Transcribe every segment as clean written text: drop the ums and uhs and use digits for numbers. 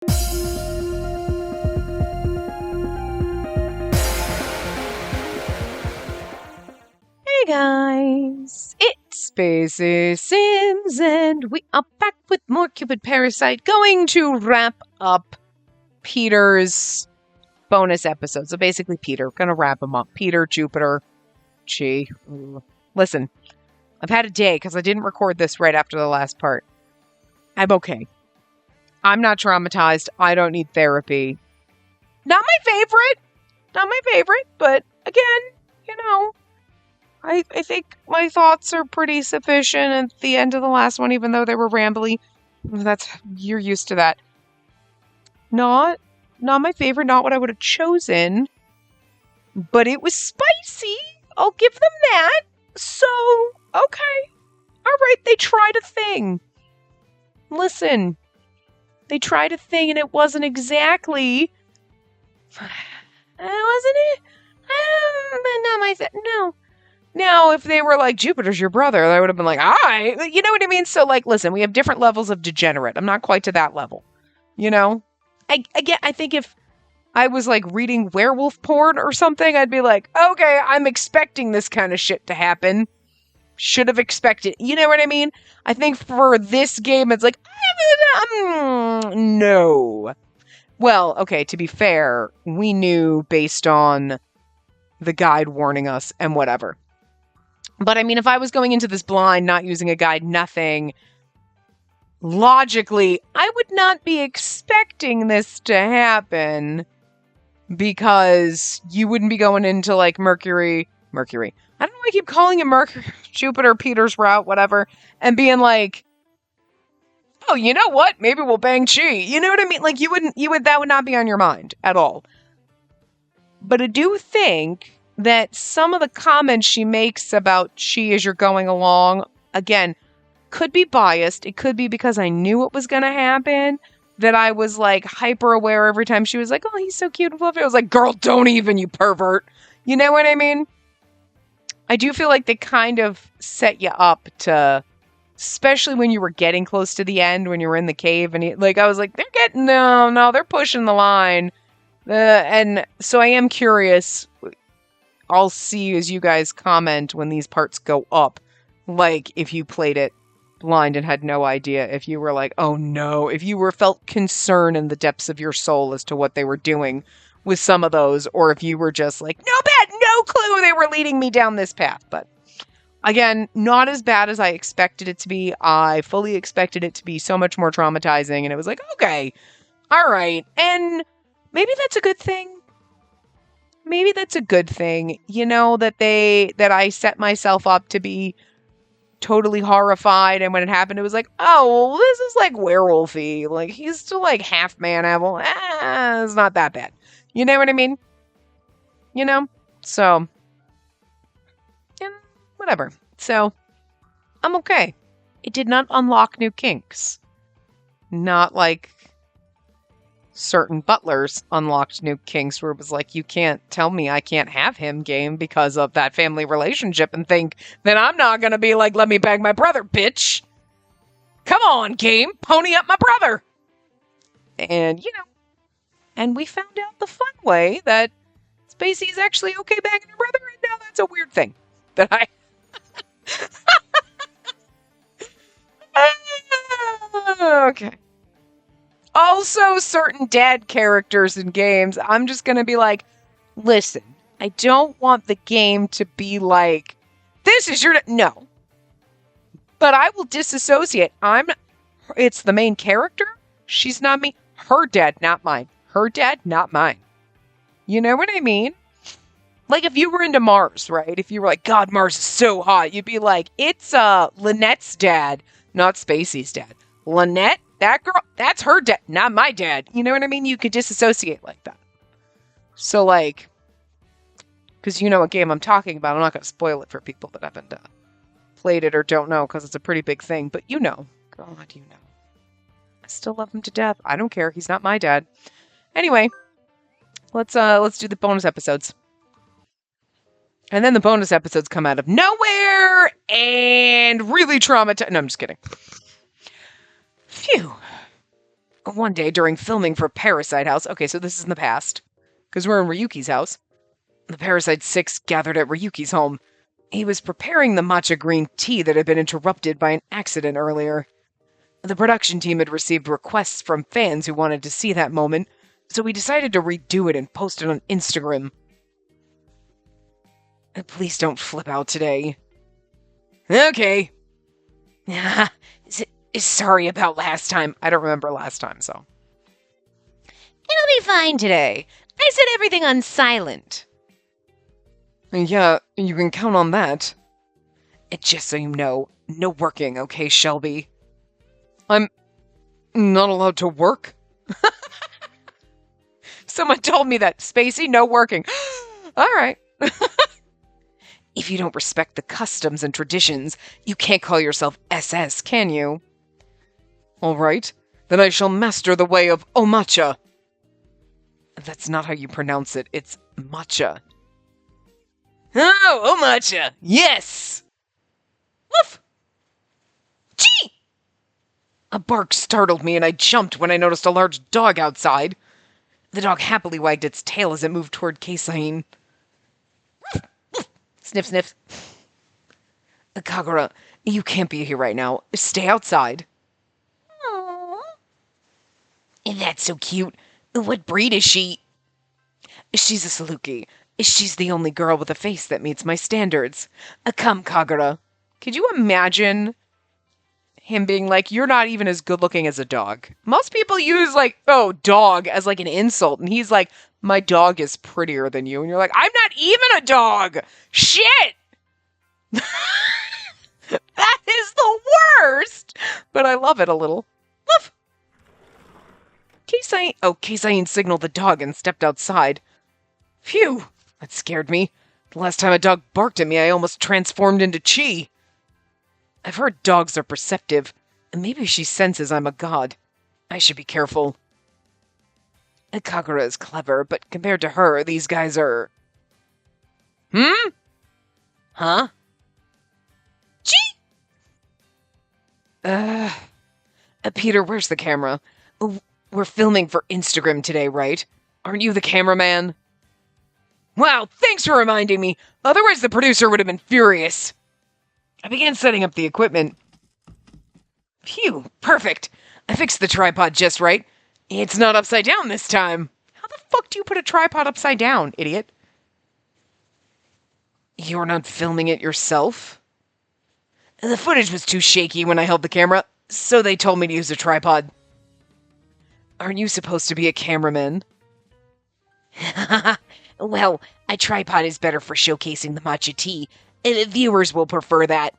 Hey guys, it's Spacey Sims, and we are back with more Cupid Parasite, going to wrap up Peter's bonus episode. So basically, Peter, gonna wrap him up. Peter, Jupiter, Chi. Listen, I've had a day because I didn't record this right after the last part. I'm okay. I'm not traumatized. I don't need therapy. Not my favorite, but again, you know, I think my thoughts are pretty sufficient at the end of the last one, even though they were rambly. You're used to that. Not my favorite, not what I would have chosen, but it was spicy. I'll give them that. So, okay. All right, they tried a thing. Listen, they tried a thing and it wasn't exactly... wasn't it? No. Now, if they were like, Jupiter's your brother, I would have been like, alright. You know what I mean? So, like, listen, we have different levels of degenerate. I'm not quite to that level. You know? I think if I was, like, reading werewolf porn or something, I'd be like, okay, I'm expecting this kind of shit to happen. Should have expected. You know what I mean? I think for this game, it's like, no. Well, okay, to be fair, we knew based on the guide warning us and whatever. But I mean, if I was going into this blind, not using a guide, nothing, logically, I would not be expecting this to happen because you wouldn't be going into like Mercury. I don't know why I keep calling it Mercury, Jupiter, Peter's route, whatever, and being like, oh, you know what? Maybe we'll bang Chi. You know what I mean? Like that would not be on your mind at all. But I do think that some of the comments she makes about Chi as you're going along, again, could be biased. It could be because I knew it was going to happen, that I was like hyper aware every time she was like, oh, he's so cute and fluffy. I was like, girl, don't even, you pervert. You know what I mean? I do feel like they kind of set you up to, especially when you were getting close to the end, when you were in the cave, and I was like, they're pushing the line. And so I am curious. I'll see as you guys comment when these parts go up. Like, if you played it blind and had no idea, if you were like, oh no, if you felt concern in the depths of your soul as to what they were doing with some of those, or if you were just like, no clue they were leading me down this path. But again, not as bad as I expected it to be. I fully expected it to be so much more traumatizing, and it was like, okay, all right. And maybe that's a good thing. Maybe that's a good thing, you know, that I set myself up to be totally horrified, and when it happened, it was like, oh, well, this is like werewolfy. Like, he's still like half man animal. It's not that bad. You know what I mean? You know? So, yeah, whatever. So, I'm okay. It did not unlock new kinks. Not like certain butlers unlocked new kinks where it was like, you can't tell me I can't have him game because of that family relationship and think that I'm not going to be like, let me bang my brother, bitch. Come on, game. Pony up my brother. And, you know, and we found out the fun way that Spacey's actually okay banging her brother, and now that's a weird thing that I... Okay. Also, certain dad characters in games, I'm just going to be like, listen, I don't want the game to be like, this is your... No. But I will disassociate. It's the main character. She's not me. Her dad, not mine. Her dad, not mine. You know what I mean? Like, if you were into Mars, right? If you were like, God, Mars is so hot, you'd be like, it's Lynette's dad, not Spacey's dad. Lynette, that girl, that's her dad, not my dad. You know what I mean? You could disassociate like that. So, like, because you know what game I'm talking about. I'm not going to spoil it for people that haven't played it or don't know, because it's a pretty big thing. But you know. God, you know. I still love him to death. I don't care. He's not my dad. Anyway, let's do the bonus episodes. And then the bonus episodes come out of nowhere and really traumatized. No, I'm just kidding. Phew. One day during filming for Parasite House, okay, so this is in the past, because we're in Ryuki's house, the Parasite 6 gathered at Ryuki's home. He was preparing the matcha green tea that had been interrupted by an accident earlier. The production team had received requests from fans who wanted to see that moment, so we decided to redo it and post it on Instagram. Please don't flip out today. Okay. Sorry about last time. I don't remember last time, so. It'll be fine today. I set everything on silent. Yeah, you can count on that. Just so you know, no working, okay, Shelby? I'm not allowed to work? Someone told me that. Spacey, no working. All right. If you don't respect the customs and traditions, you can't call yourself SS, can you? All right. Then I shall master the way of Omacha. That's not how you pronounce it. It's matcha. Oh, Omacha! Yes! Woof! Gee! A bark startled me and I jumped when I noticed a large dog outside. The dog happily wagged its tail as it moved toward Keisain. Sniff, sniff. Kagura, you can't be here right now. Stay outside. Aww. That's so cute. What breed is she? She's a Saluki. She's the only girl with a face that meets my standards. Come, Kagura. Could you imagine him being like, you're not even as good looking as a dog? Most people use like, oh, dog as like an insult. And he's like, my dog is prettier than you. And you're like, I'm not even a dog. Shit. That is the worst. But I love it a little. Love. Keisain signaled the dog and stepped outside. Phew. That scared me. The last time a dog barked at me, I almost transformed into Chi. I've heard dogs are perceptive, and maybe she senses I'm a god. I should be careful. Kagura is clever, but compared to her, these guys are... Huh? Chi? Peter, where's the camera? We're filming for Instagram today, right? Aren't you the cameraman? Wow, thanks for reminding me. Otherwise, the producer would have been furious. I began setting up the equipment. Phew, perfect. I fixed the tripod just right. It's not upside down this time. How the fuck do you put a tripod upside down, idiot? You're not filming it yourself? The footage was too shaky when I held the camera, so they told me to use a tripod. Aren't you supposed to be a cameraman? Well, a tripod is better for showcasing the matcha tea. Viewers will prefer that.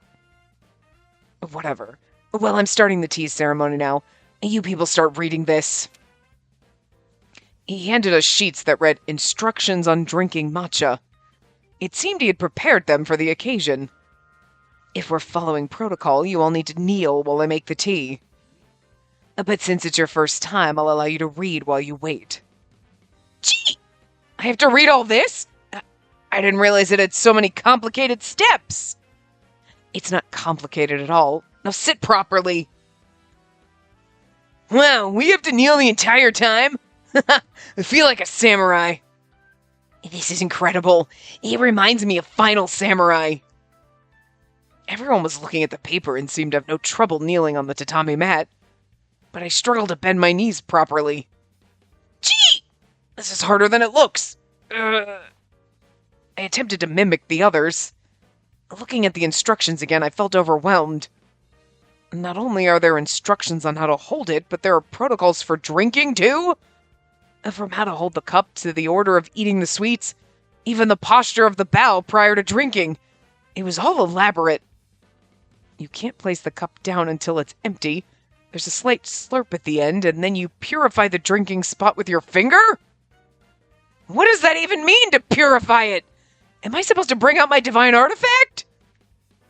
Whatever. Well, I'm starting the tea ceremony now. You people start reading this. He handed us sheets that read instructions on drinking matcha. It seemed he had prepared them for the occasion. If we're following protocol, you all need to kneel while I make the tea. But since it's your first time, I'll allow you to read while you wait. Gee! I have to read all this? I didn't realize it had so many complicated steps. It's not complicated at all. Now sit properly. Wow, we have to kneel the entire time? I feel like a samurai. This is incredible. It reminds me of Final Samurai. Everyone was looking at the paper and seemed to have no trouble kneeling on the tatami mat. But I struggled to bend my knees properly. Gee! This is harder than it looks. I attempted to mimic the others. Looking at the instructions again, I felt overwhelmed. Not only are there instructions on how to hold it, but there are protocols for drinking, too? From how to hold the cup to the order of eating the sweets, even the posture of the bow prior to drinking. It was all elaborate. You can't place the cup down until it's empty. There's a slight slurp at the end, and then you purify the drinking spot with your finger? What does that even mean, to purify it? Am I supposed to bring out my divine artifact?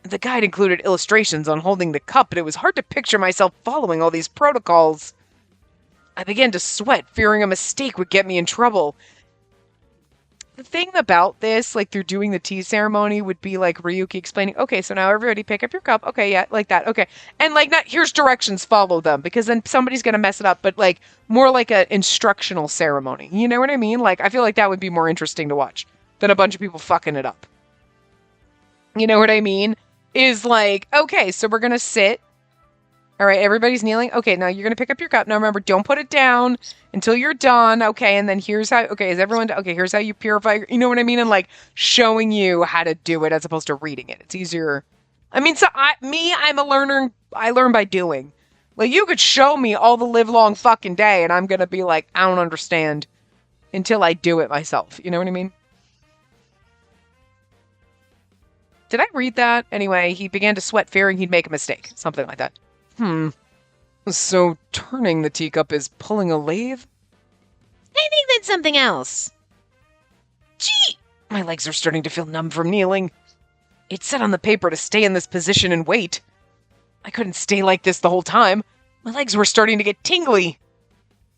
The guide included illustrations on holding the cup, but it was hard to picture myself following all these protocols. I began to sweat, fearing a mistake would get me in trouble. the thing about this, like through doing the tea ceremony, would be like Ryuki explaining, okay, so now everybody pick up your cup. Okay, yeah, like that. Okay. And like, not here's directions, follow them, because then somebody's going to mess it up, but like more like an instructional ceremony. You know what I mean? Like, I feel like that would be more interesting to watch than a bunch of people fucking it up. You know what I mean? Is like, okay, so we're going to sit. All right, everybody's kneeling. Okay, now you're going to pick up your cup. Now remember, don't put it down until you're done. Okay, and then here's how, okay, is everyone, okay, here's how you purify, you know what I mean? And like showing you how to do it as opposed to reading it. It's easier. I mean, so I'm a learner. I learn by doing. Like, you could show me all the live long fucking day and I'm going to be like, I don't understand until I do it myself. You know what I mean? Did I read that? Anyway, he began to sweat, fearing he'd make a mistake. Something like that. So turning the teacup is pulling a lathe? I think that's something else. Gee! My legs are starting to feel numb from kneeling. It said on the paper to stay in this position and wait. I couldn't stay like this the whole time. My legs were starting to get tingly.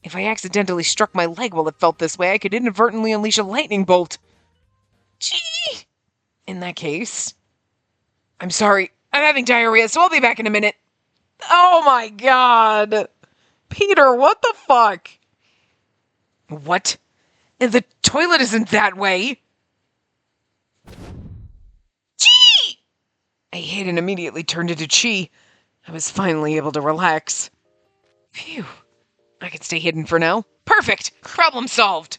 If I accidentally struck my leg while it felt this way, I could inadvertently unleash a lightning bolt. Gee! In that case... I'm sorry. I'm having diarrhea, so I'll be back in a minute. Oh my god. Peter, what the fuck? What? The toilet isn't that way. Gee! I hid and immediately turned into chi. I was finally able to relax. Phew. I can stay hidden for now. Perfect! Problem solved!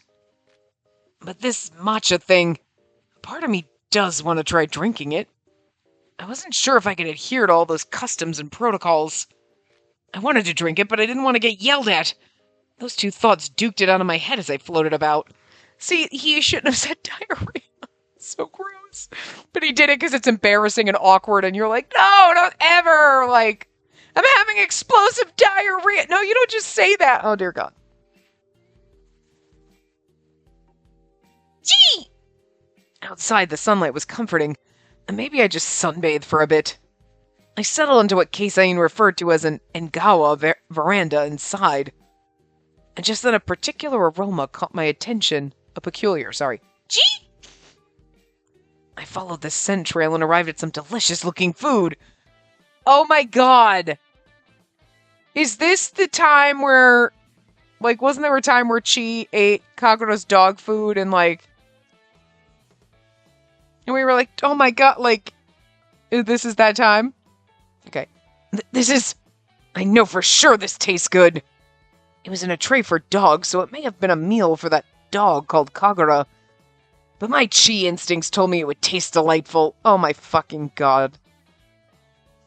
But this matcha thing, part of me does want to try drinking it. I wasn't sure if I could adhere to all those customs and protocols. I wanted to drink it, but I didn't want to get yelled at. Those two thoughts duked it out of my head as I floated about. See, he shouldn't have said diarrhea. So gross. But he did it because it's embarrassing and awkward, and you're like, no, don't ever! Like, I'm having explosive diarrhea. No, you don't just say that. Oh, dear God. Gee! Outside, the sunlight was comforting. And maybe I just sunbathed for a bit. I settled into what Keisain referred to as an Engawa veranda inside. And just then a particular aroma caught my attention. Gee! I followed the scent trail and arrived at some delicious-looking food. Oh my god! Is this the time where... Like, wasn't there a time where Chi ate Kagura's dog food and, like... And we were like, oh my god, like, this is that time? Okay. This is... I know for sure this tastes good. It was in a tray for dogs, so it may have been a meal for that dog called Kagura. But my chi instincts told me it would taste delightful. Oh my fucking god.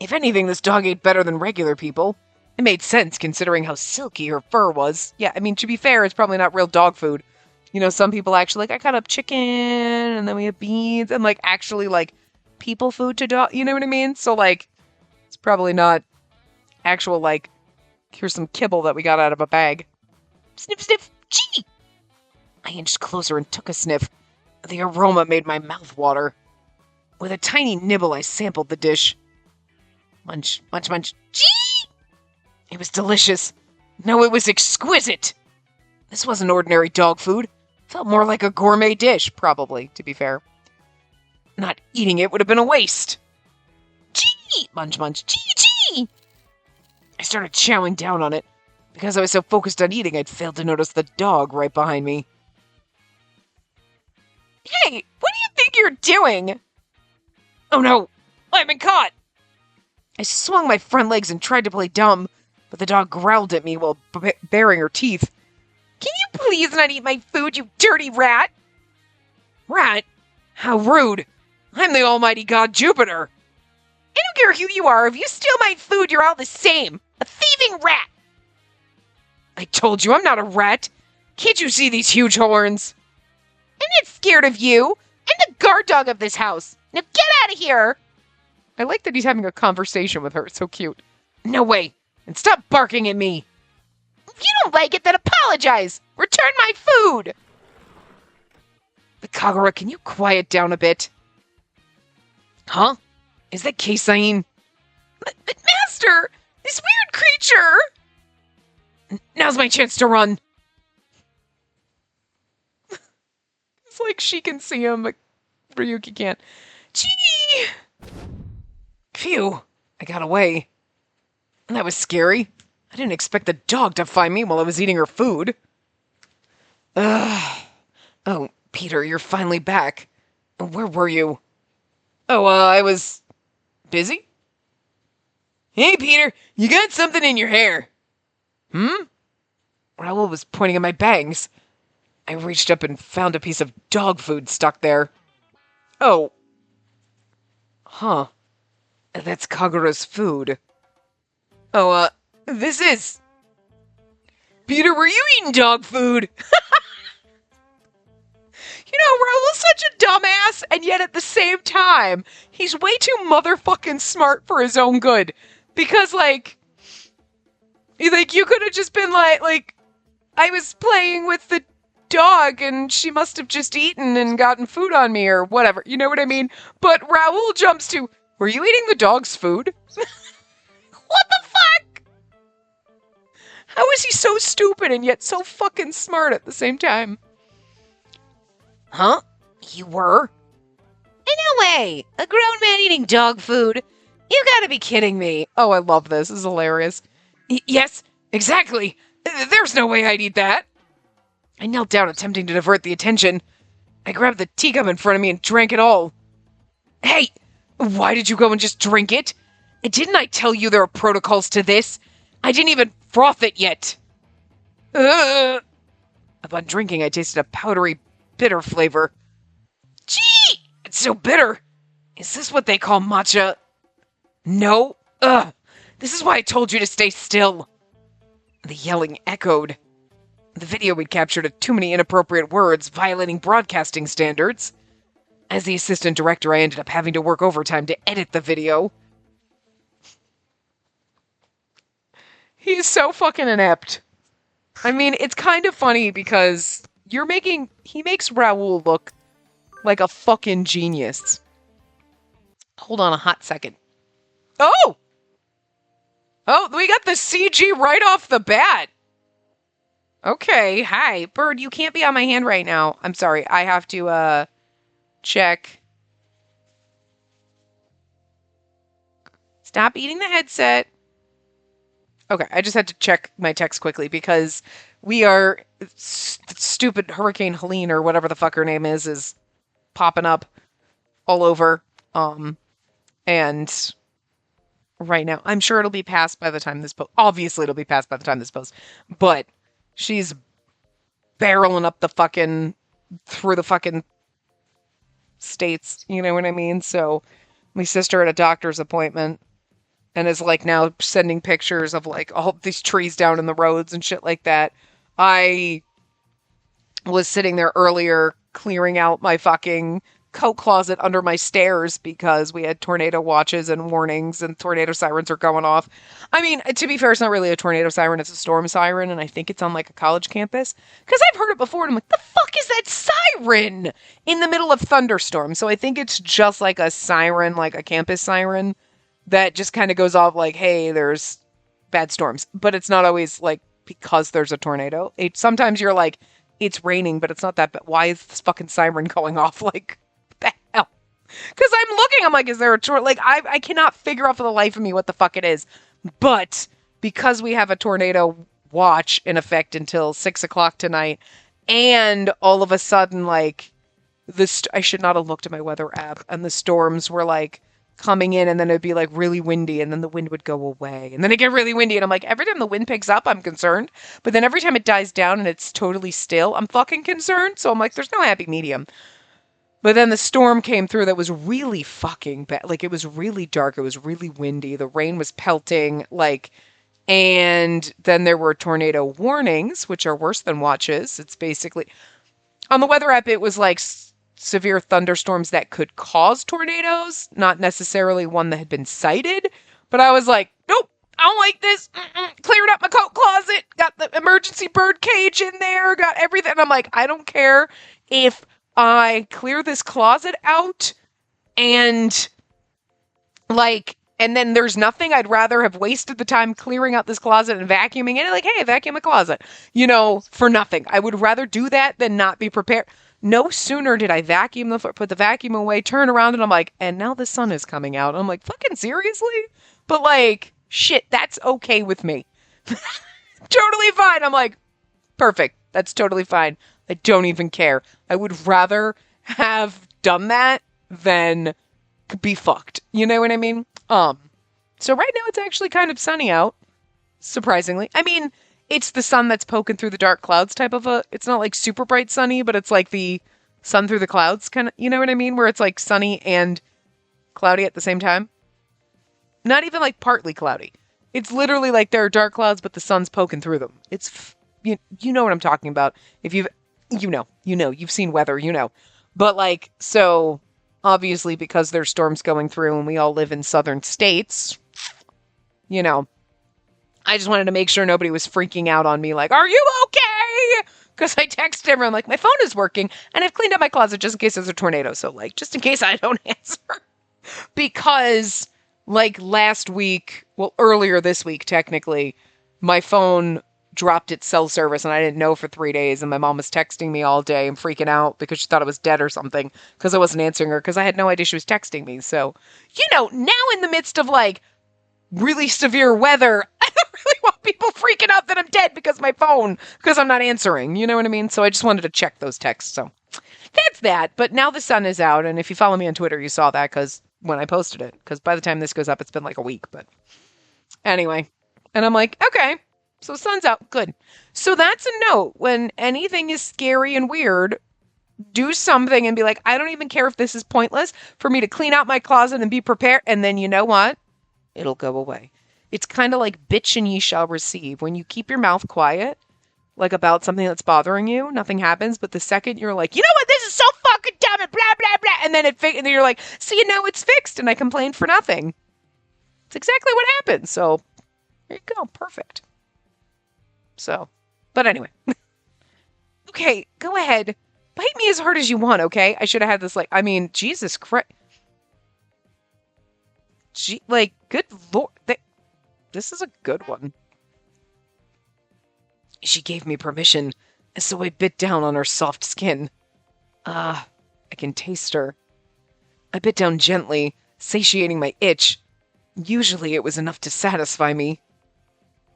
If anything, this dog ate better than regular people. It made sense considering how silky her fur was. Yeah, I mean, to be fair, it's probably not real dog food. You know, some people actually, like, I cut up chicken, and then we have beans, and, like, actually, like, people food to dog, you know what I mean? So, like, it's probably not actual, like, here's some kibble that we got out of a bag. Sniff, sniff, gee! I inched closer and took a sniff. The aroma made my mouth water. With a tiny nibble, I sampled the dish. Munch, munch, munch, gee! It was delicious. No, it was exquisite. This wasn't ordinary dog food. Felt more like a gourmet dish, probably, to be fair. Not eating it would have been a waste. Gee! Munch, munch, gee, gee! I started chowing down on it. Because I was so focused on eating, I'd failed to notice the dog right behind me. Hey, what do you think you're doing? Oh no, I've been caught! I swung my front legs and tried to play dumb, but the dog growled at me while baring her teeth. Can you please not eat my food, you dirty rat? Rat? How rude. I'm the almighty god Jupiter. I don't care who you are. If you steal my food, you're all the same. A thieving rat. I told you I'm not a rat. Can't you see these huge horns? I'm not scared of you. I'm the guard dog of this house. Now get out of here. I like that he's having a conversation with her. It's so cute. No way. And stop barking at me. If you don't like it, then apologize. Return my food. Kagura, can you quiet down a bit? Huh? Is that Keisain? But Master, this weird creature. Now's my chance to run. It's like she can see him, but Ryuki can't. Gee! Phew. I got away. That was scary. I didn't expect the dog to find me while I was eating her food. Ugh. Oh, Peter, you're finally back. Where were you? Oh, I was... busy? Hey, Peter, you got something in your hair. Raoul was pointing at my bangs. I reached up and found a piece of dog food stuck there. Oh. Huh. That's Kagura's food. Oh, this is... Peter, were you eating dog food? You know, Raoul's such a dumbass, and yet at the same time, he's way too motherfucking smart for his own good. Because, like, you could have just been like, I was playing with the dog, and she must have just eaten and gotten food on me, or whatever. You know what I mean? But Raoul jumps to, were you eating the dog's food? What the fuck? How is he so stupid and yet so fucking smart at the same time? Huh? You were? No way! A grown man eating dog food? You gotta be kidding me. Oh, I love this. This is hilarious. Yes, exactly. There's no way I'd eat that. I knelt down, attempting to divert the attention. I grabbed the teacup in front of me and drank it all. Hey, why did you go and just drink it? Didn't I tell you there are protocols to this? I didn't even froth it yet. Upon drinking, I tasted a powdery, bitter flavor. Gee! It's so bitter. Is this what they call matcha? No. Ugh. This is why I told you to stay still. The yelling echoed. The video we'd captured had too many inappropriate words, violating broadcasting standards. As the assistant director, I ended up having to work overtime to edit the video. He is so fucking inept. I mean, it's kind of funny because he makes Raoul look like a fucking genius. Hold on a hot second. Oh! Oh, we got the CG right off the bat. Okay, hi. Bird, you can't be on my hand right now. I'm sorry, I have to, check. Stop eating the headset. Okay, I just had to check my text quickly because we are... stupid Hurricane Helene or whatever the fuck her name is popping up all over. And right now, I'm sure it'll be passed by the time this post... Obviously, it'll be passed by the time this post. But she's barreling up the fucking... through the fucking states. You know what I mean? So, my sister had a doctor's appointment. And is, like, now sending pictures of, like, all these trees down in the roads and shit like that. I was sitting there earlier clearing out my fucking coat closet under my stairs because we had tornado watches and warnings and tornado sirens are going off. I mean, to be fair, it's not really a tornado siren. It's a storm siren. And I think it's on, like, a college campus. Because I've heard it before. And I'm like, the fuck is that siren in the middle of thunderstorm? So I think it's just like a siren, like a campus siren. That just kind of goes off like, hey, there's bad storms. But it's not always, like, because there's a tornado. Sometimes you're like, it's raining, but it's not that bad. Why is this fucking siren going off? Like, the hell? Because I'm looking, I'm like, is there a tornado? Like, I cannot figure out for the life of me what the fuck it is. But because we have a tornado watch in effect until 6 o'clock tonight, and all of a sudden, like, I should not have looked at my weather app, and the storms were, like, coming in, and then it'd be like really windy, and then the wind would go away, and then it'd get really windy, and I'm like, every time the wind picks up, I'm concerned, but then every time it dies down and it's totally still, I'm fucking concerned. So I'm like, there's no happy medium. But then the storm came through that was really fucking bad. Like, it was really dark, it was really windy, the rain was pelting, like, and then there were tornado warnings, which are worse than watches. It's basically on the weather app, it was like severe thunderstorms that could cause tornadoes, not necessarily one that had been cited. But I was like, nope, I don't like this. Cleared up my coat closet, got the emergency bird cage in there, got everything. I'm like, I don't care if I clear this closet out and, like, and then there's nothing. I'd rather have wasted the time clearing out this closet and vacuuming it. Like, hey, vacuum a closet, for nothing. I would rather do that than not be prepared. No sooner did I put the vacuum away, turn around, and I'm like, and now the sun is coming out. I'm like, fucking seriously? But like, shit, that's okay with me. Totally fine. I'm like, perfect. That's totally fine. I don't even care. I would rather have done that than be fucked. You know what I mean? So right now it's actually kind of sunny out, surprisingly. I mean, it's the sun that's poking through the dark clouds type of it's not like super bright sunny, but it's like the sun through the clouds kind of, you know what I mean? Where it's like sunny and cloudy at the same time. Not even like partly cloudy. It's literally like there are dark clouds, but the sun's poking through them. It's, you know what I'm talking about. If you've seen weather, But like, so obviously because there's storms going through and we all live in southern states, I just wanted to make sure nobody was freaking out on me like, are you okay? Because I texted everyone like, my phone is working and I've cleaned up my closet just in case there's a tornado. So like, just in case I don't answer. Because like last week, well, earlier this week, technically, my phone dropped its cell service and I didn't know for 3 days. And my mom was texting me all day and freaking out because she thought I was dead or something because I wasn't answering her because I had no idea she was texting me. So, now in the midst of like really severe weather, I don't really want people freaking out that I'm dead because I'm not answering. You know what I mean? So I just wanted to check those texts. So that's that. But now the sun is out. And if you follow me on Twitter, you saw that because when I posted it, because by the time this goes up, it's been like a week. But anyway, and I'm like, okay. So sun's out. Good. So that's a note. When anything is scary and weird, do something and be like, I don't even care if this is pointless for me to clean out my closet and be prepared. And then you know what? It'll go away. It's kind of like bitch and ye shall receive. When you keep your mouth quiet, like about something that's bothering you, nothing happens. But the second you're like, you know what? This is so fucking dumb and blah, blah, blah. And then and then you're like, so it's fixed. And I complained for nothing. It's exactly what happened. So there you go. Perfect. So, but anyway. Okay, go ahead. Bite me as hard as you want, okay? I should have had this Jesus Christ. Good Lord. This is a good one. She gave me permission, so I bit down on her soft skin. I can taste her. I bit down gently, satiating my itch. Usually it was enough to satisfy me.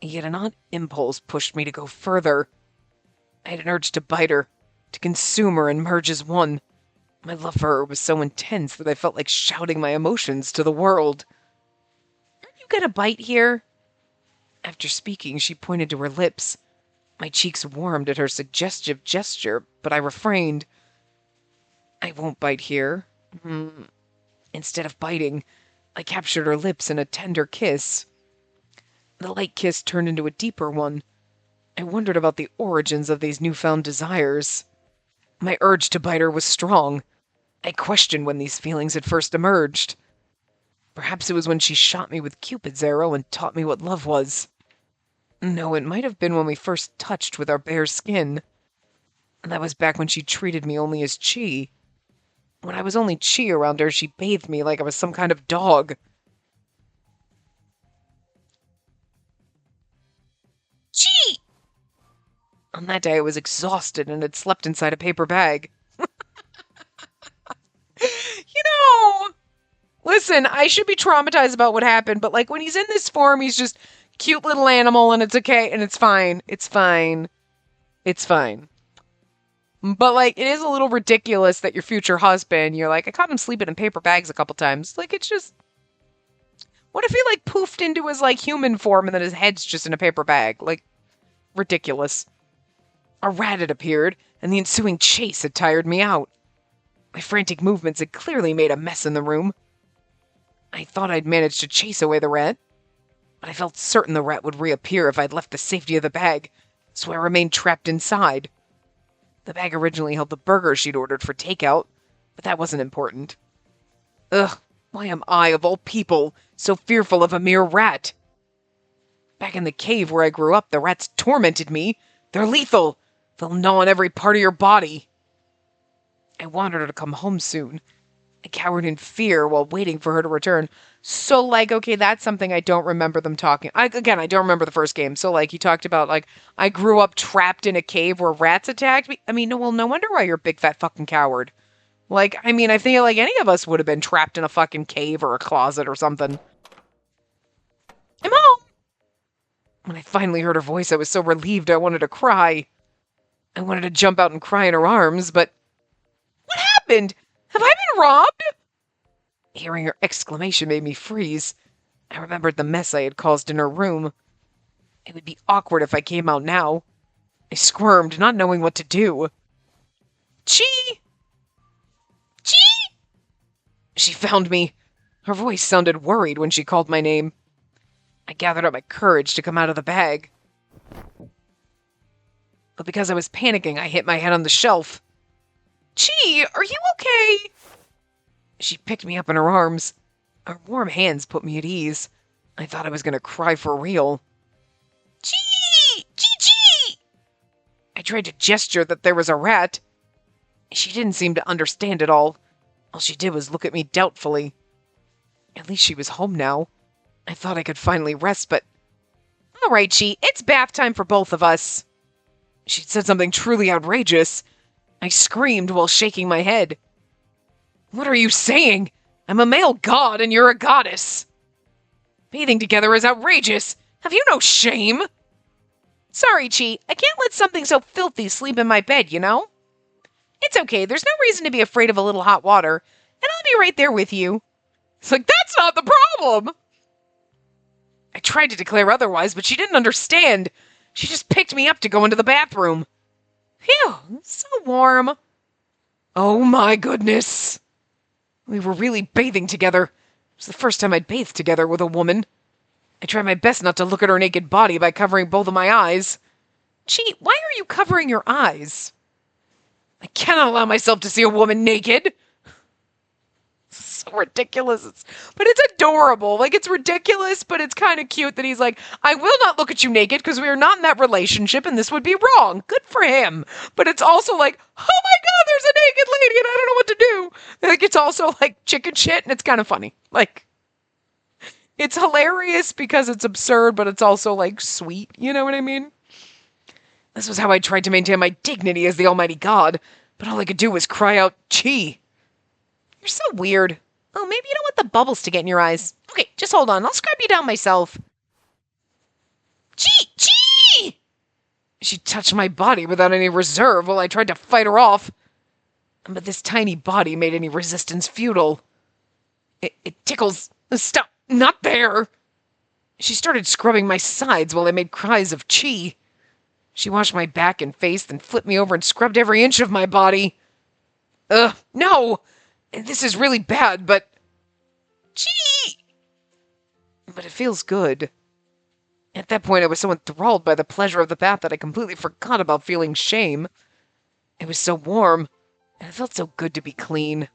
Yet an odd impulse pushed me to go further. I had an urge to bite her, to consume her and merge as one. My love for her was so intense that I felt like shouting my emotions to the world. Aren't you gonna bite here? After speaking, she pointed to her lips. My cheeks warmed at her suggestive gesture, but I refrained. I won't bite here. Instead of biting, I captured her lips in a tender kiss. The light kiss turned into a deeper one. I wondered about the origins of these newfound desires. My urge to bite her was strong. I questioned when these feelings had first emerged. Perhaps it was when she shot me with Cupid's arrow and taught me what love was. No, it might have been when we first touched with our bare skin. That was back when she treated me only as chi. When I was only chi around her, she bathed me like I was some kind of dog. Chi! On that day, I was exhausted and had slept inside a paper bag. Listen, I should be traumatized about what happened, but when he's in this form, he's just cute little animal and it's okay and it's fine. It's fine. It's fine. But it is a little ridiculous that your future husband, you're like, I caught him sleeping in paper bags a couple times. It's just, what if he poofed into his human form and then his head's just in a paper bag? Ridiculous. A rat had appeared and the ensuing chase had tired me out. My frantic movements had clearly made a mess in the room. I thought I'd managed to chase away the rat, but I felt certain the rat would reappear if I'd left the safety of the bag, so I remained trapped inside. The bag originally held the burger she'd ordered for takeout, but that wasn't important. Ugh, why am I, of all people, so fearful of a mere rat? Back in the cave where I grew up, the rats tormented me. They're lethal. They'll gnaw on every part of your body. I wanted her to come home soon. I cowered in fear while waiting for her to return. So, like, okay, that's something I don't remember them talking. Again, I don't remember the first game. So, like, he talked about, like, I grew up trapped in a cave where rats attacked me. I mean, no, well, no wonder why you're a big fat fucking coward. Like, I mean, I think, like, any of us would have been trapped in a fucking cave or a closet or something. I'm home! When I finally heard her voice, I was so relieved I wanted to cry. I wanted to jump out and cry in her arms, but... What happened? Have I been robbed? Hearing her exclamation made me freeze. I remembered the mess I had caused in her room. It would be awkward if I came out now. I squirmed, not knowing what to do. Chee! Chee! She found me. Her voice sounded worried when she called my name. I gathered up my courage to come out of the bag. But because I was panicking, I hit my head on the shelf. Chee, are you okay? She picked me up in her arms. Her warm hands put me at ease. I thought I was going to cry for real. Chee! Chee chee! I tried to gesture that there was a rat. She didn't seem to understand at all. All she did was look at me doubtfully. At least she was home now. I thought I could finally rest, but... All right, Chee, it's bath time for both of us. She'd said something truly outrageous. I screamed while shaking my head. What are you saying? I'm a male god and you're a goddess. Bathing together is outrageous. Have you no shame? Sorry, Chee. I can't let something so filthy sleep in my bed, you know? It's okay. There's no reason to be afraid of a little hot water. And I'll be right there with you. It's like, that's not the problem. I tried to declare otherwise, but she didn't understand. She just picked me up to go into the bathroom. Phew, so warm. Oh my goodness. We were really bathing together. It was the first time I'd bathed together with a woman. I tried my best not to look at her naked body by covering both of my eyes. Chee, why are you covering your eyes? I cannot allow myself to see a woman naked. So ridiculous. But it's adorable. Like, it's ridiculous, but it's kind of cute that he's like, I will not look at you naked because we are not in that relationship and this would be wrong. Good for him. But it's also like, oh my God, there's a naked lady and I don't know what to do. Like, it's also like chicken shit and it's kind of funny. Like, it's hilarious because it's absurd, but it's also like sweet. You know what I mean? This was how I tried to maintain my dignity as the almighty god, but all I could do was cry out, Chee. You're so weird. Oh, maybe you don't want the bubbles to get in your eyes. Okay, just hold on. I'll scrub you down myself. Chee! Chee! She touched my body without any reserve while I tried to fight her off. But this tiny body made any resistance futile. It tickles. Stop. Not there. She started scrubbing my sides while I made cries of Chee. She washed my back and face, then flipped me over and scrubbed every inch of my body. No! This is really bad, but... Chee! But it feels good. At that point, I was so enthralled by the pleasure of the bath that I completely forgot about feeling shame. It was so warm, and it felt so good to be clean.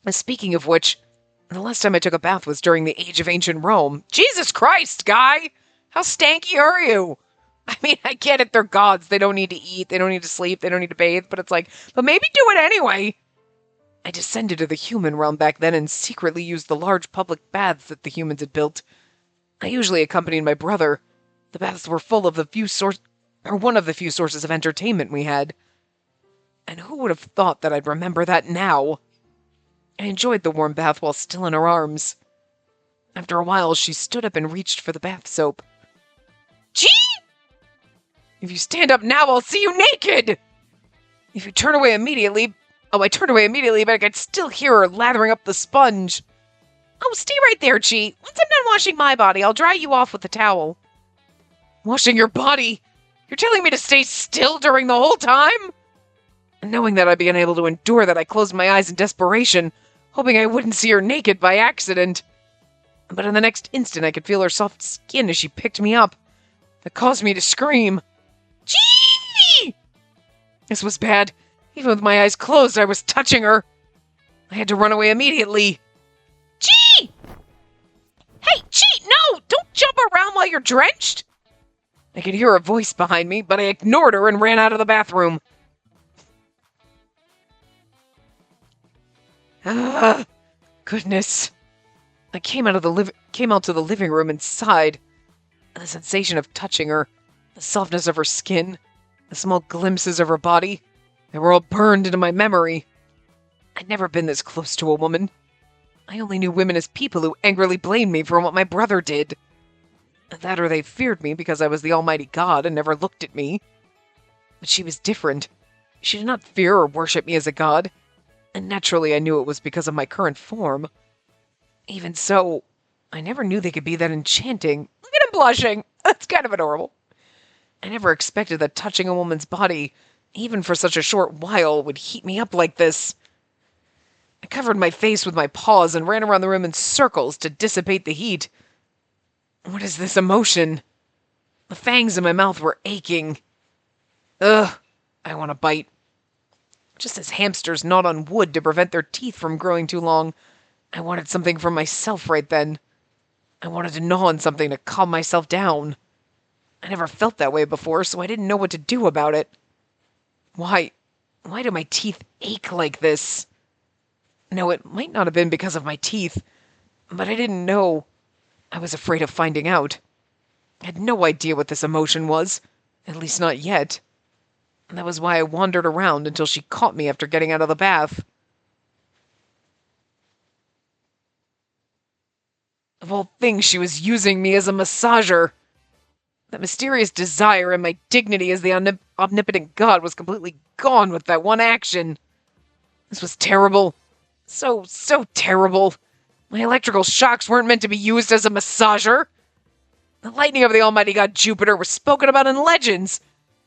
Speaking of which, the last time I took a bath was during the age of ancient Rome. Jesus Christ, guy! How stanky are you? I mean, I get it, they're gods. They don't need to eat, they don't need to sleep, they don't need to bathe, but it's like, but maybe do it anyway. I descended to the human realm back then and secretly used the large public baths that the humans had built. I usually accompanied my brother. The baths were full of one of the few sources of entertainment we had. And who would have thought that I'd remember that now? I enjoyed the warm bath while still in her arms. After a while, she stood up and reached for the bath soap. Gee! If you stand up now, I'll see you naked! If you turn away immediately... Oh, I turned away immediately, but I could still hear her lathering up the sponge. Oh, stay right there, Chee. Once I'm done washing my body, I'll dry you off with a towel. Washing your body? You're telling me to stay still during the whole time? And knowing that I'd be unable to endure that, I closed my eyes in desperation, hoping I wouldn't see her naked by accident. But in the next instant, I could feel her soft skin as she picked me up. That caused me to scream. Chee! This was bad. Even with my eyes closed, I was touching her. I had to run away immediately. Chee! Hey, Chee, no! Don't jump around while you're drenched! I could hear a voice behind me, but I ignored her and ran out of the bathroom. Ah, goodness. I came out to the living room and sighed. The sensation of touching her, the softness of her skin, the small glimpses of her body, they were all burned into my memory. I'd never been this close to a woman. I only knew women as people who angrily blamed me for what my brother did. That or they feared me because I was the almighty God and never looked at me. But she was different. She did not fear or worship me as a god, and naturally I knew it was because of my current form. Even so, I never knew they could be that enchanting. Look at him blushing! That's kind of adorable. I never expected that touching a woman's body, even for such a short while, would heat me up like this. I covered my face with my paws and ran around the room in circles to dissipate the heat. What is this emotion? The fangs in my mouth were aching. Ugh, I want to bite. Just as hamsters gnawed on wood to prevent their teeth from growing too long, I wanted something for myself right then. I wanted to gnaw on something to calm myself down. I never felt that way before, so I didn't know what to do about it. Why do my teeth ache like this? No, it might not have been because of my teeth, but I didn't know. I was afraid of finding out. I had no idea what this emotion was, at least not yet. And that was why I wandered around until she caught me after getting out of the bath. Of all things, she was using me as a massager. That mysterious desire and my dignity as the omnipotent god was completely gone with that one action. This was terrible. So terrible. My electrical shocks weren't meant to be used as a massager. The lightning of the almighty god Jupiter was spoken about in legends,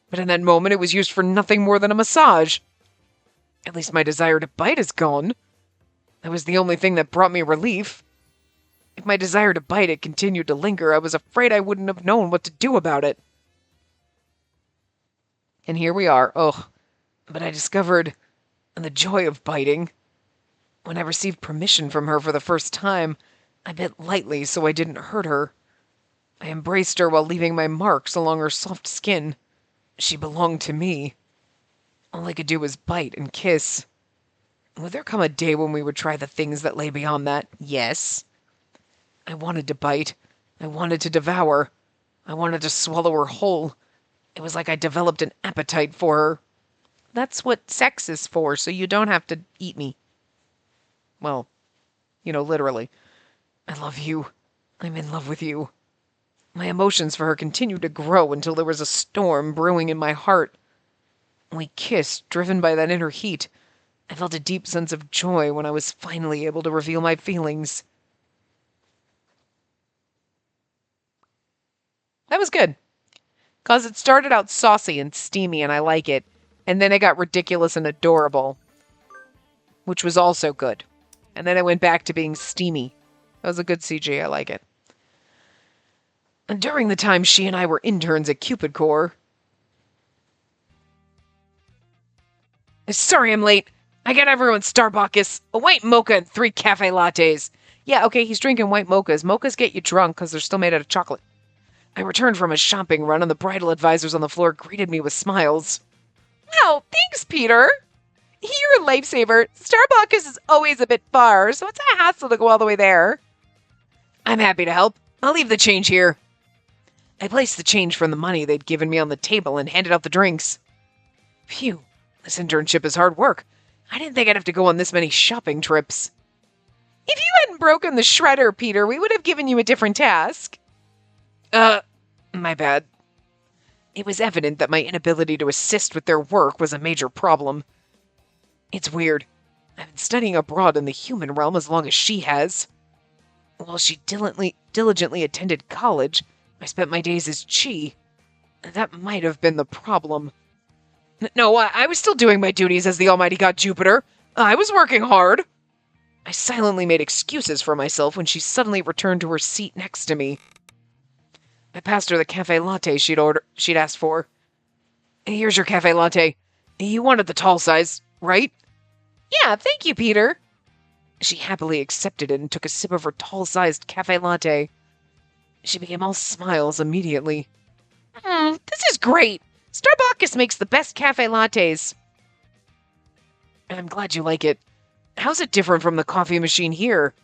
but in that moment it was used for nothing more than a massage. At least my desire to bite is gone. That was the only thing that brought me relief. If my desire to bite had continued to linger, I was afraid I wouldn't have known what to do about it. And here we are. Oh, but I discovered the joy of biting. When I received permission from her for the first time, I bit lightly so I didn't hurt her. I embraced her while leaving my marks along her soft skin. She belonged to me. All I could do was bite and kiss. Would there come a day when we would try the things that lay beyond that? Yes. I wanted to bite. I wanted to devour. I wanted to swallow her whole. It was like I developed an appetite for her. That's what sex is for, so you don't have to eat me. Well, literally. I love you. I'm in love with you. My emotions for her continued to grow until there was a storm brewing in my heart. We kissed, driven by that inner heat. I felt a deep sense of joy when I was finally able to reveal my feelings. That was good. Because it started out saucy and steamy, and I like it. And then it got ridiculous and adorable, which was also good. And then it went back to being steamy. That was a good CG. I like it. And during the time she and I were interns at Cupid Corps... Sorry I'm late. I got everyone Starbucks, a white mocha, and 3 cafe lattes. Yeah, okay, he's drinking white mochas. Mochas get you drunk because they're still made out of chocolate. I returned from a shopping run, and the bridal advisors on the floor greeted me with smiles. Oh, thanks, Peter. You're a lifesaver. Starbucks is always a bit far, so it's a hassle to go all the way there. I'm happy to help. I'll leave the change here. I placed the change from the money they'd given me on the table and handed out the drinks. Phew, this internship is hard work. I didn't think I'd have to go on this many shopping trips. If you hadn't broken the shredder, Peter, we would have given you a different task. My bad. It was evident that my inability to assist with their work was a major problem. It's weird. I've been studying abroad in the human realm as long as she has. While she diligently attended college, I spent my days as Chi. That might have been the problem. No, I was still doing my duties as the almighty god Jupiter. I was working hard. I silently made excuses for myself when she suddenly returned to her seat next to me. I passed her the cafe latte she'd asked for. Here's your cafe latte. You wanted the tall size, right? Yeah, thank you, Peter. She happily accepted it and took a sip of her tall-sized cafe latte. She became all smiles immediately. This is great. Starbucks makes the best cafe lattes. I'm glad you like it. How's it different from the coffee machine here?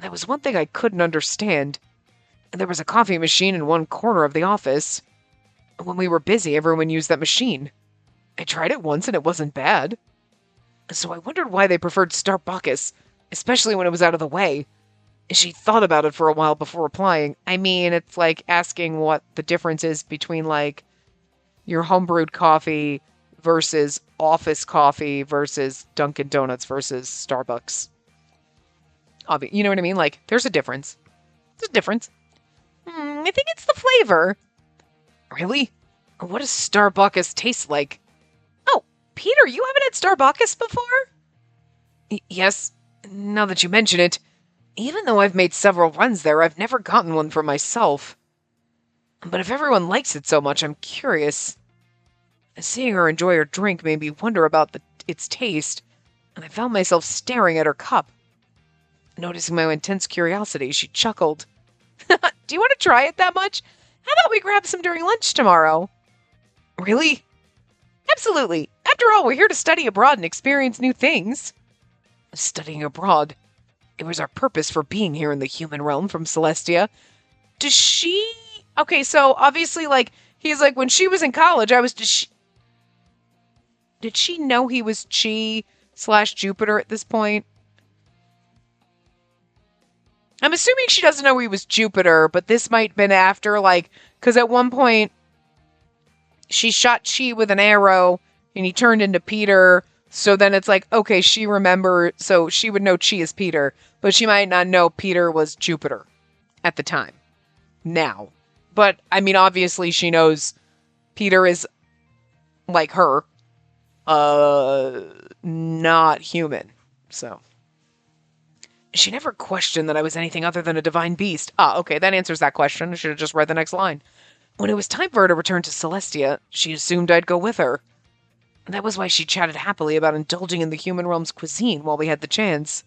That was one thing I couldn't understand. There was a coffee machine in one corner of the office. When we were busy, everyone used that machine. I tried it once and it wasn't bad. So I wondered why they preferred Starbucks, especially when it was out of the way. She thought about it for a while before replying. I mean, it's like asking what the difference is between, like, your homebrewed coffee versus office coffee versus Dunkin' Donuts versus Starbucks. You know what I mean? Like, there's a difference. There's a difference. I think it's the flavor. Really? What does Starbucks taste like? Oh, Peter, you haven't had Starbucks before? Yes, now that you mention it. Even though I've made several runs there, I've never gotten one for myself. But if everyone likes it so much, I'm curious. Seeing her enjoy her drink made me wonder about its taste, and I found myself staring at her cup. Noticing my intense curiosity, she chuckled. Do you want to try it that much? How about we grab some during lunch tomorrow? Really? Absolutely. After all, we're here to study abroad and experience new things. Studying abroad. It was our purpose for being here in the human realm from Celestia. Does she... Okay, so obviously, like, he's like, when she was in college, Did she know he was Chi/Jupiter at this point? I'm assuming she doesn't know he was Jupiter, but this might have been after, like, because at one point, she shot Chi with an arrow, and he turned into Peter. So then it's like, okay, she remembered, so she would know Chi is Peter, but she might not know Peter was Jupiter at the time. Now. But, I mean, obviously she knows Peter is like her. Not human. So. She never questioned that I was anything other than a divine beast. Ah, okay, that answers that question. I should have just read the next line. When it was time for her to return to Celestia, she assumed I'd go with her. That was why she chatted happily about indulging in the human realm's cuisine while we had the chance.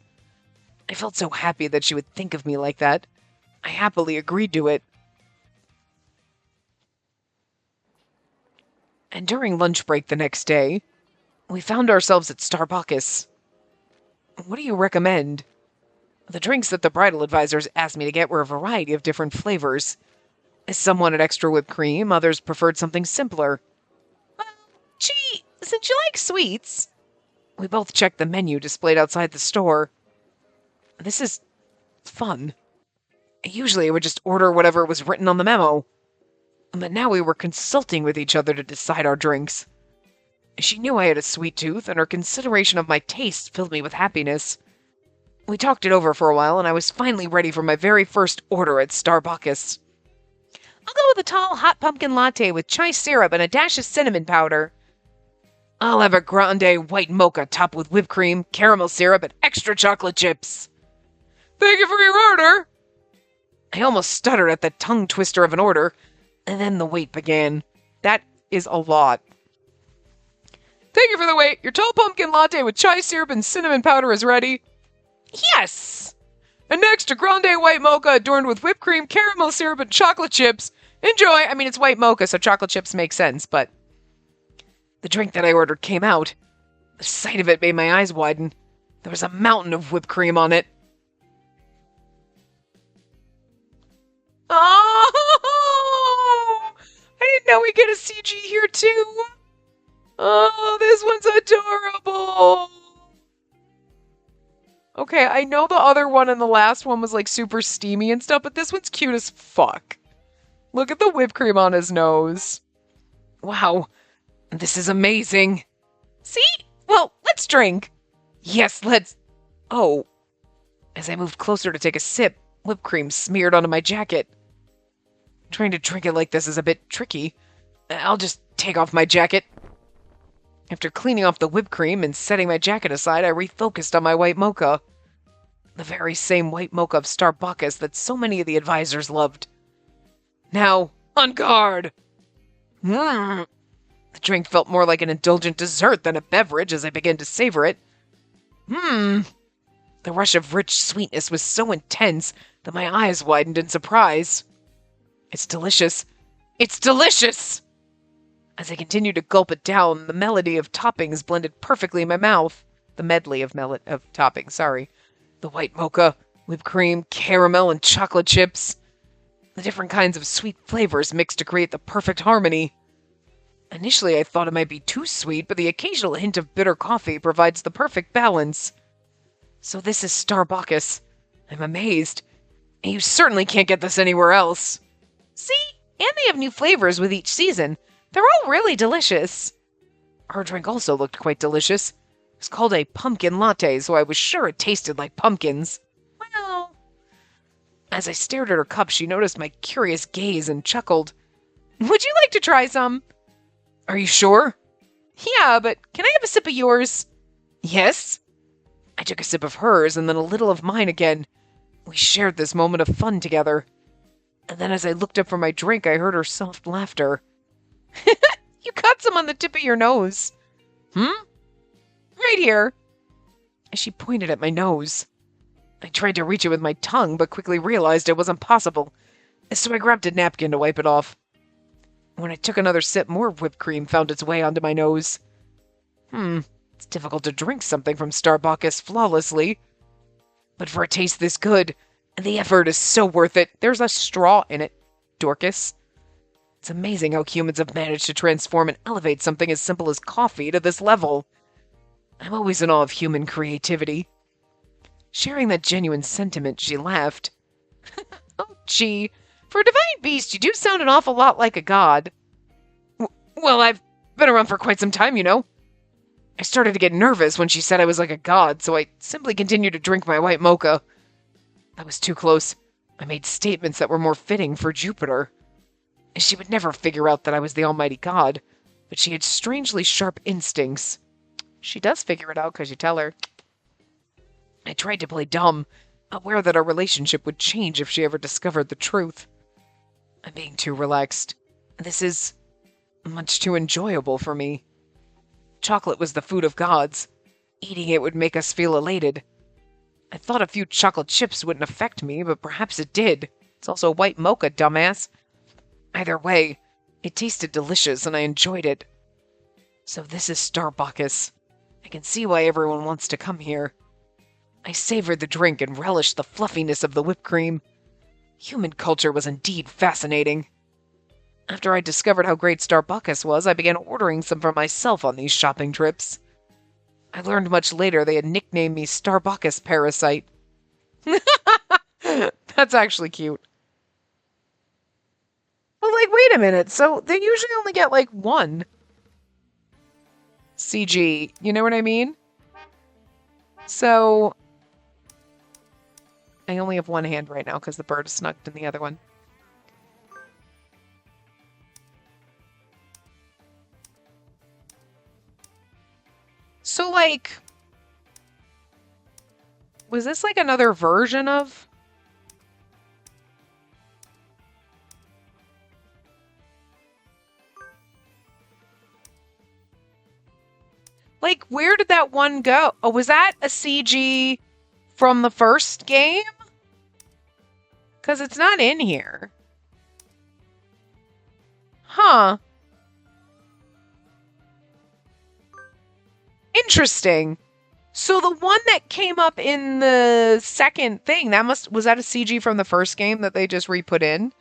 I felt so happy that she would think of me like that. I happily agreed to it. And during lunch break the next day, we found ourselves at Starbucks. What do you recommend? The drinks that the bridal advisors asked me to get were a variety of different flavors. Some wanted extra whipped cream, others preferred something simpler. Well, gee, since you like sweets... We both checked the menu displayed outside the store. This is fun. Usually I would just order whatever was written on the memo. But now we were consulting with each other to decide our drinks. She knew I had a sweet tooth, and her consideration of my taste filled me with happiness. We talked it over for a while, and I was finally ready for my very first order at Starbucks. I'll go with a tall, hot pumpkin latte with chai syrup and a dash of cinnamon powder. I'll have a grande white mocha topped with whipped cream, caramel syrup, and extra chocolate chips. Thank you for your order. I almost stuttered at the tongue twister of an order, and then the wait began. That is a lot. Thank you for the wait. Your tall pumpkin latte with chai syrup and cinnamon powder is ready. Yes! And next, a grande white mocha adorned with whipped cream, caramel syrup, and chocolate chips. Enjoy! I mean, it's white mocha, so chocolate chips make sense, but... The drink that I ordered came out. The sight of it made my eyes widen. There was a mountain of whipped cream on it. Oh! I didn't know we get a CG here, too. Oh, this one's adorable. Okay, I know the other one and the last one was like super steamy and stuff, but this one's cute as fuck. Look at the whipped cream on his nose. Wow, this is amazing. See? Well, let's drink. Yes, let's... Oh. As I moved closer to take a sip, whipped cream smeared onto my jacket. Trying to drink it like this is a bit tricky. I'll just take off my jacket. After cleaning off the whipped cream and setting my jacket aside, I refocused on my white mocha. The very same white mocha of Starbucks that so many of the advisors loved. Now, on guard! The drink felt more like an indulgent dessert than a beverage as I began to savor it. The rush of rich sweetness was so intense that my eyes widened in surprise. It's delicious. It's delicious! As I continued to gulp it down, the melody of toppings blended perfectly in my mouth. The medley of toppings, sorry. The white mocha, whipped cream, caramel, and chocolate chips. The different kinds of sweet flavors mixed to create the perfect harmony. Initially, I thought it might be too sweet, but the occasional hint of bitter coffee provides the perfect balance. So this is Starbucks. I'm amazed. And you certainly can't get this anywhere else. See? And they have new flavors with each season. They're all really delicious. Her drink also looked quite delicious. It was called a pumpkin latte, so I was sure it tasted like pumpkins. Well... As I stared at her cup, she noticed my curious gaze and chuckled. Would you like to try some? Are you sure? Yeah, but can I have a sip of yours? Yes. I took a sip of hers and then a little of mine again. We shared this moment of fun together. And then as I looked up for my drink, I heard her soft laughter. You got some on the tip of your nose. Right here. And she pointed at my nose. I tried to reach it with my tongue, but quickly realized it wasn't possible. So I grabbed a napkin to wipe it off. When I took another sip, more whipped cream found its way onto my nose. It's difficult to drink something from Starbucks flawlessly. But for a taste this good, the effort is so worth it. There's a straw in it, Dorcas. It's amazing how humans have managed to transform and elevate something as simple as coffee to this level. I'm always in awe of human creativity. Sharing that genuine sentiment, she laughed. Oh, gee. For a divine beast, you do sound an awful lot like a god. Well, I've been around for quite some time, you know. I started to get nervous when she said I was like a god, so I simply continued to drink my white mocha. That was too close. I made statements that were more fitting for Jupiter. She would never figure out that I was the almighty god, but she had strangely sharp instincts. She does figure it out because you tell her. I tried to play dumb, aware that our relationship would change if she ever discovered the truth. I'm being too relaxed. This is much too enjoyable for me. Chocolate was the food of gods. Eating it would make us feel elated. I thought a few chocolate chips wouldn't affect me, but perhaps it did. It's also white mocha, dumbass. Either way, it tasted delicious and I enjoyed it. So this is Starbucks. I can see why everyone wants to come here. I savored the drink and relished the fluffiness of the whipped cream. Human culture was indeed fascinating. After I discovered how great Starbucks was, I began ordering some for myself on these shopping trips. I learned much later they had nicknamed me Starbucks Parasite. That's actually cute. Well, like, wait a minute. So they usually only get, like, one CG. You know what I mean? So I only have one hand right now because the bird is snugged in the other one. So, like, was this like another version of? Like, where did that one go? Oh, was that a CG from the first game? Because it's not in here. Huh. Interesting. So the one that came up in the second thing, was that a CG from the first game that they just re-put in?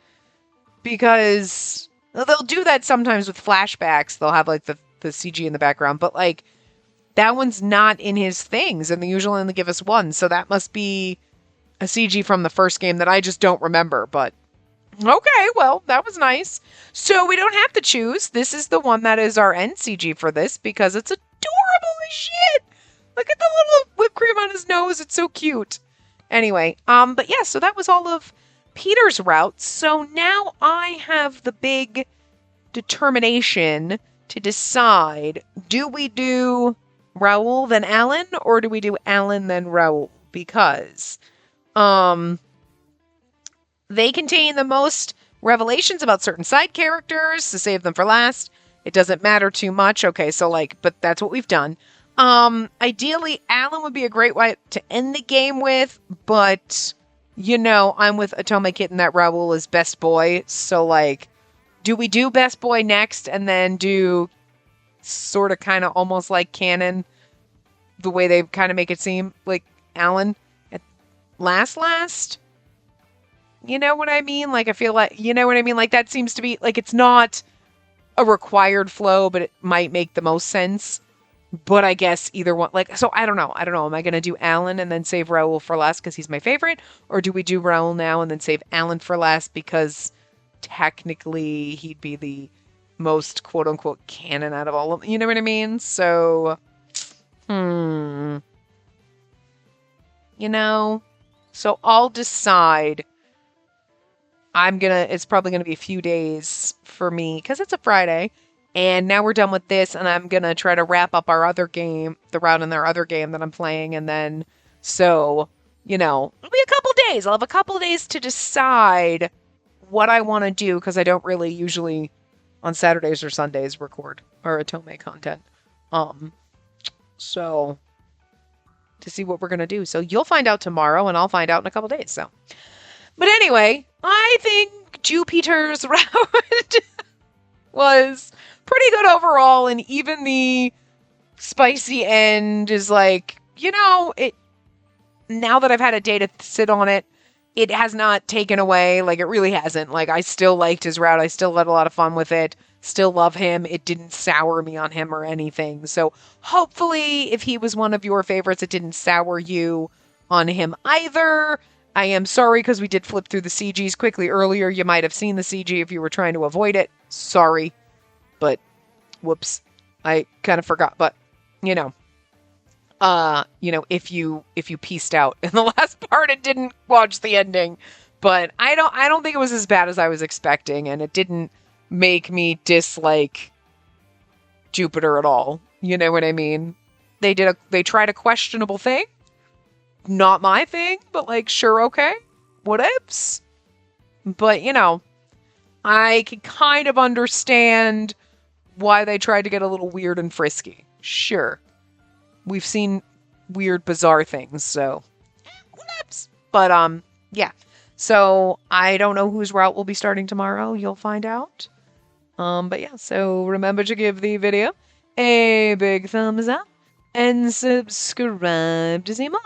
Because they'll do that sometimes with flashbacks. They'll have like the CG in the background, but like that one's not in his things, and they usually only give us one, so that must be a CG from the first game that I just don't remember, but okay, well, that was nice. So we don't have to choose. This is the one that is our NCG for this, because it's adorable as shit! Look at the little whipped cream on his nose, it's so cute. Anyway, but yeah, so that was all of Peter's route, so now I have the big determination to decide, do we do Raoul then Alan, or do we do Alan then Raoul? Because they contain the most revelations about certain side characters, to save them for last. It doesn't matter too much. Okay, so like, but that's what we've done. Ideally, Alan would be a great way to end the game with, but, you know, I'm with Atomic Kitten that Raoul is best boy, so like, do we do best boy next, and then do sort of kind of almost like canon the way they kind of make it seem like Alan at last. You know what I mean? Like, I feel like, you know what I mean? Like, that seems to be, like, it's not a required flow, but it might make the most sense. But I guess either one, like, so I don't know. Am I going to do Alan and then save Raoul for last because he's my favorite? Or do we do Raoul now and then save Alan for last because technically he'd be the most quote unquote canon out of all of them? You know what I mean? So, you know, so I'll decide. It's probably going to be a few days for me because it's a Friday. And now we're done with this, and I'm going to try to wrap up our other game, the round in our other game that I'm playing. And then, so, you know, it'll be a couple days. I'll have a couple days to decide what I want to do because I don't really usually on Saturdays or Sundays record or Otome content. So to see what we're going to do. So you'll find out tomorrow, and I'll find out in a couple days. So, but anyway, I think Jupiter's round was pretty good overall, and even the spicy end is like, you know, it. Now that I've had a day to sit on it, it has not taken away. Like, it really hasn't. Like, I still liked his route. I still had a lot of fun with it. Still love him. It didn't sour me on him or anything. So hopefully, if he was one of your favorites, it didn't sour you on him either. I am sorry because we did flip through the CGs quickly earlier. You might have seen the CG if you were trying to avoid it. Sorry. But, whoops. I kind of forgot. But, you know, if you pieced out in the last part and didn't watch the ending. But I don't think it was as bad as I was expecting, and it didn't make me dislike Jupiter at all. You know what I mean? They tried a questionable thing. Not my thing, but like, sure, okay. Whatevs. But, you know, I can kind of understand why they tried to get a little weird and frisky. Sure. We've seen weird, bizarre things, so whatevs. But, yeah. So, I don't know whose route will be starting tomorrow. You'll find out. But yeah, so remember to give the video a big thumbs up and subscribe to see more.